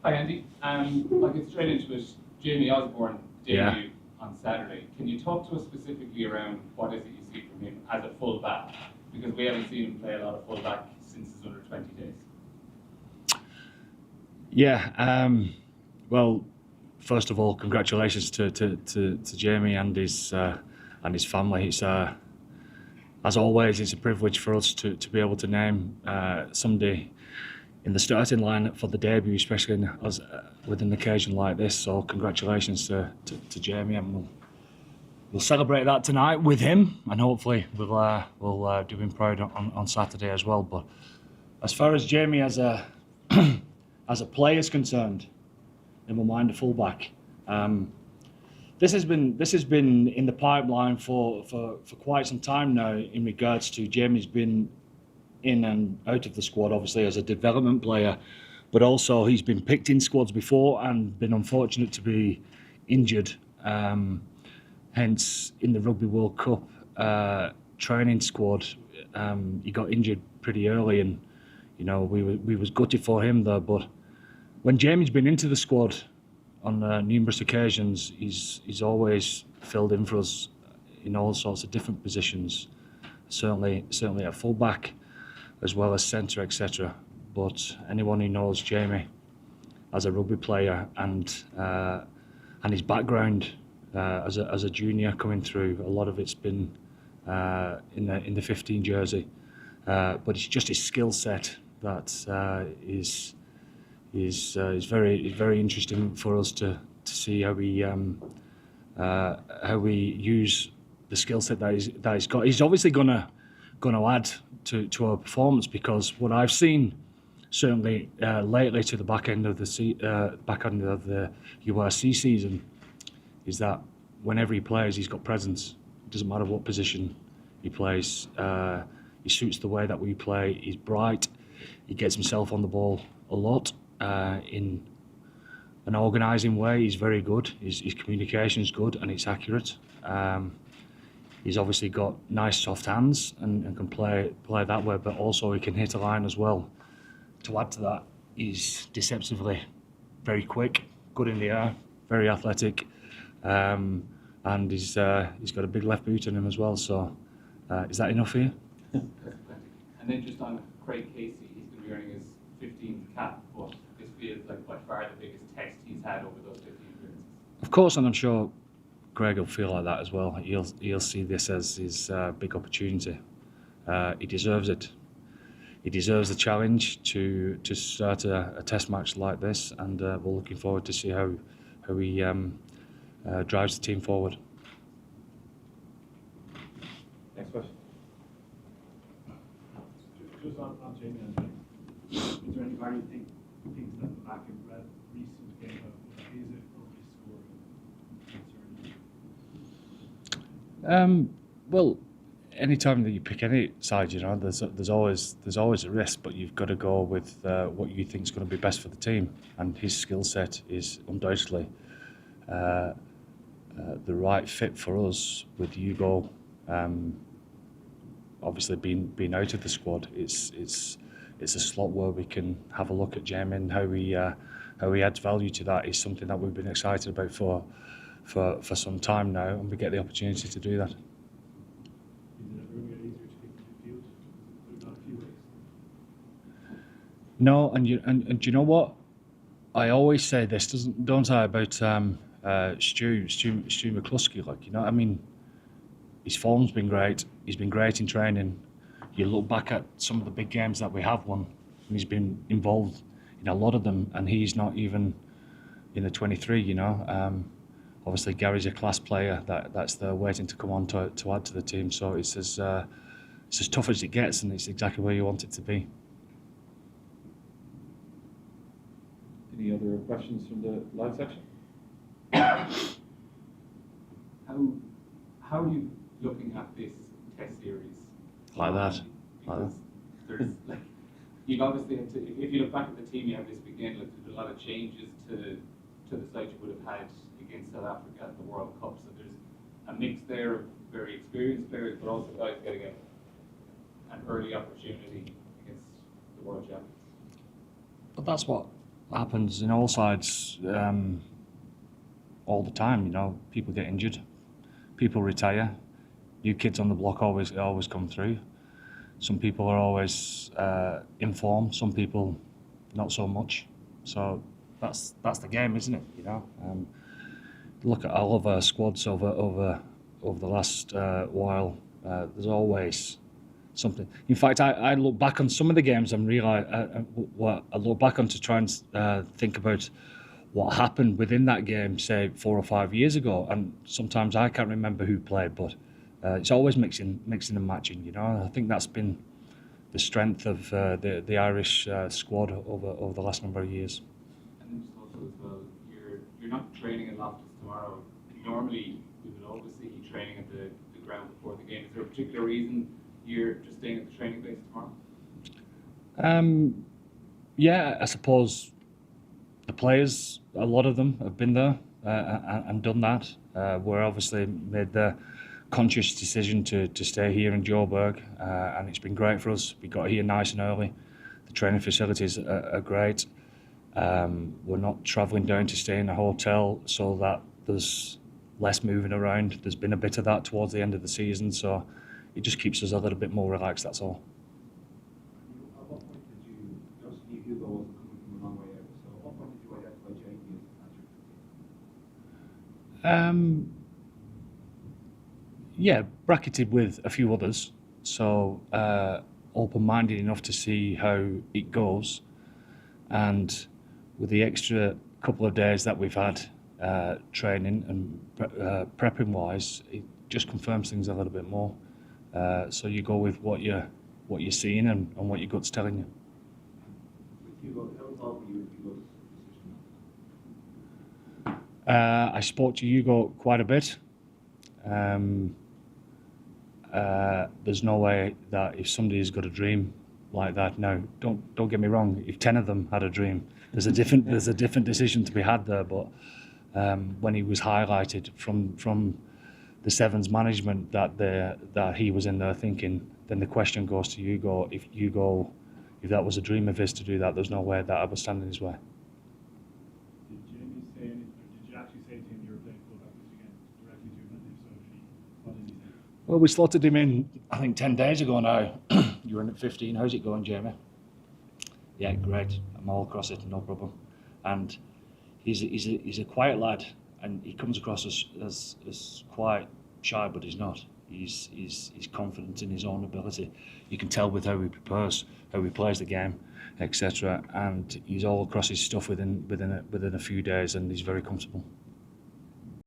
Hi Andy. I'll get straight into it. Jamie Osborne debut on Saturday. Can you talk to us specifically around what is it you see from him as a fullback? Because we haven't seen him play a lot of fullback since his under 20 days. Yeah. Well, first of all, congratulations to Jamie and his family. It's as always, it's a privilege for us to be able to name somebody in the starting line for the debut, especially with an occasion like this. So congratulations to Jamie, and we'll celebrate that tonight with him, and hopefully we'll do him proud on Saturday as well. But as far as Jamie as a as a player is concerned, in my mind, a fullback. This has been in the pipeline for quite some time now. In regards to Jamie's been in and out of the squad, obviously as a development player, but also he's been picked in squads before and been unfortunate to be injured. Hence, in the Rugby World Cup training squad, he got injured pretty early, and we was gutted for him there. But when Jamie's been into the squad on numerous occasions, he's always filled in for us in all sorts of different positions. Certainly at fullback, as well as centre, etc. But anyone who knows Jamie as a rugby player and his background as a junior coming through, a lot of it's been in the 15 jersey. But it's just his skill set that is very interesting for us to see how we use the skill set that he's got. He's obviously gonna add to our performance, because what I've seen certainly lately to the back end of the URC season is that whenever he plays, he's got presence. It doesn't matter what position he plays. He suits the way that we play. He's bright. He gets himself on the ball a lot. In an organising way, he's very good. His communication's good and it's accurate. He's obviously got nice soft hands and can play that way, but also he can hit a line as well. To add to that, he's deceptively very quick, good in the air, very athletic, and he's got a big left boot in him as well. So, is that enough for you? And then just on Craig Casey, he's going to be earning his 15th cap, but this feels like by far the biggest test he's had over those 15 years. Of course, and I'm sure Greg will feel like that as well. He'll see this as his big opportunity. He deserves it. He deserves the challenge to start a test match like this, and we're looking forward to see how he drives the team forward. Next question. Just on Jamie and Jamie, is there any value things that back in recent game of is it early scoring? Well, anytime that you pick any side, there's always a risk, but you've got to go with what you think is going to be best for the team, and his skill set is undoubtedly the right fit for us. With Hugo, obviously being out of the squad, it's a slot where we can have a look at Jamie, and how he adds value to that is something that we've been excited about for some time now, and we get the opportunity to do that. Is it ever going to get easier to kick into the field? We've got a few ways. No, and you know what? I always say this, don't I, about Stu McCluskey. I mean, his form's been great. He's been great in training. You look back at some of the big games that we have won, and he's been involved in a lot of them, and he's not even in the 23. Obviously Gary's a class player that's there waiting to come on to add to the team. So it's as tough as it gets, and it's exactly where you want it to be. Any other questions from the live section? How are you looking at this test series? Like that. There's you've obviously had to, if you look back at the team you have this weekend, there's a lot of changes to the side you would have had against South Africa at the World Cup. So there's a mix there of very experienced players, but also guys getting an early opportunity against the world champions. But that's what happens in all sides all the time. You know, people get injured, people retire, new kids on the block always come through. Some people are always in form, some people not so much. So that's the game, isn't it? You know, look at all of our squads over the last while. There's always something. In fact, I look back on some of the games and realise what I look back on to try and think about what happened within that game, say 4 or 5 years ago, and sometimes I can't remember who played, but it's always mixing and matching. You know, I think that's been the strength of the Irish squad over the last number of years. And then just also as well, you're not training in Loftus tomorrow. Normally, we would always see you training at the ground before the game. Is there a particular reason you're just staying at the training base tomorrow? Yeah, I suppose the players, a lot of them have been there and done that. We're obviously made the conscious decision to stay here in Joburg, and it's been great for us. We got here nice and early. The training facilities are great. We're not travelling down to stay in a hotel, so that there's less moving around. There's been a bit of that towards the end of the season, so it just keeps us a little bit more relaxed, that's all. At what point did you, obviously Hugo wasn't coming from a long way out, so at what point did you identify Jamie as the answer? Yeah, bracketed with a few others, so open-minded enough to see how it goes, and with the extra couple of days that we've had training and prepping wise, it just confirms things a little bit more. So you go with what you're seeing and what your gut's telling you. With Hugo, how involved were you in Hugo's decision? I spoke to Hugo quite a bit. There's no way that if somebody's got a dream like that, now don't get me wrong, if 10 of them had a dream, there's a different decision to be had there. But when he was highlighted from the Sevens management that he was in there thinking, then the question goes to Hugo. If that was a dream of his to do that, there's no way that I would stand in his way. Did Jamie say anything, or did you actually say to him you were playing fullback this weekend directly to him? And if so, what did he say? Well, we slotted him in, I think 10 days ago now. You're in at 15. How's it going, Jamie? Yeah, great. I'm all across it, no problem. And he's a quiet lad, and he comes across as quite shy, but he's not. He's confident in his own ability. You can tell with how he prepares, how he plays the game, etc. And he's all across his stuff within a few days, and he's very comfortable.